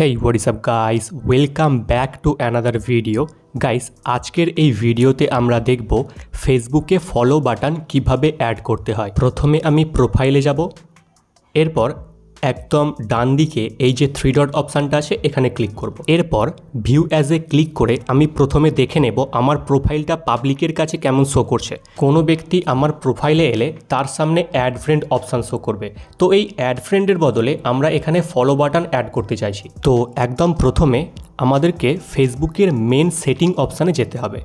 Hey, what is up guys? Welcome back to another video. Guys, আজকের এই ভিডিওতে আমরা দেখব ফেসবুকে ফলো বাটন কিভাবে অ্যাড করতে হয়। প্রথমে আমি প্রোফাইলে যাব, এরপর একদম ডান দিকে এই যে 3 ডট অপশানটা আছে এখানে ক্লিক করব। এরপর ভিউ অ্যাজ এ ক্লিক করে আমি প্রথমে দেখে নেব আমার প্রোফাইলটা পাবলিকের কাছে কেমন শো করছে। কোনো ব্যক্তি আমার প্রোফাইলে এলে তার সামনে অ্যাড ফ্রেন্ড অপশান শো করবে। তো এই অ্যাড ফ্রেন্ডের বদলে আমরা এখানে ফলো বাটন অ্যাড করতে চাইছি। তো একদম প্রথমে আমাদেরকে ফেসবুকের মেন সেটিং অপশানে যেতে হবে।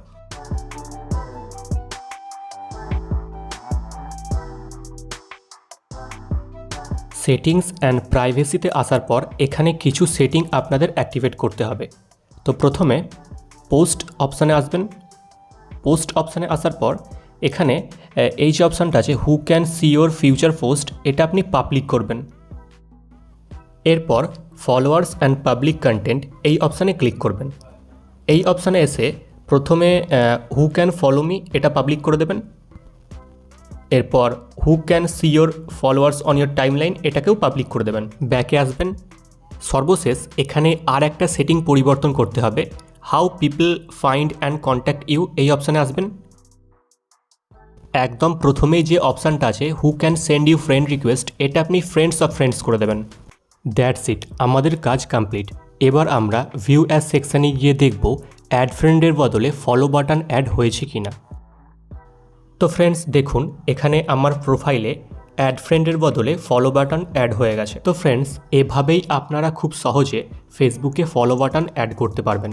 সেটিংস অ্যান্ড প্রাইভেসিতে আসার পর এখানে কিছু সেটিং আপনাদের অ্যাক্টিভেট করতে হবে। তো প্রথমে পোস্ট অপশানে আসবেন। পোস্ট অপশানে আসার পর এখানে এই যে অপশানটা আছে who can see your future post, এটা আপনি পাবলিক করবেন। এরপর ফলোয়ার্স অ্যান্ড পাবলিক কন্টেন্ট এই অপশানে ক্লিক করবেন। এই অপশানে এসে প্রথমে হু ক্যান ফলো মি এটা পাবলিক করে দেবেন। এরপর who can see your followers on your timeline এটাকেও পাবলিক করে দেবেন। ব্যাকে আসবেন। সর্বশেষ এখানে আর একটা সেটিং পরিবর্তন করতে হবে, how people find and contact you এই অপশানে আসবেন। একদম প্রথমেই যে অপশানটা আছে who can send you friend request এটা আপনি ফ্রেন্ডস অফ ফ্রেন্ডস করে দেবেন। দ্যাটস ইট, আমাদের কাজ কমপ্লিট। এবার আমরা ভিউ অ্যাজ সেকশানে গিয়ে দেখব অ্যাড ফ্রেন্ডের বদলে ফলো বাটন অ্যাড হয়েছে কিনা। তো ফ্রেন্ডস দেখুন এখানে আমার প্রোফাইলে অ্যাড ফ্রেন্ডের বদলে ফলো বাটন অ্যাড হয়ে গেছে। তো ফ্রেন্ডস এভাবেই আপনারা খুব সহজে ফেসবুকে ফলো বাটন অ্যাড করতে পারবেন।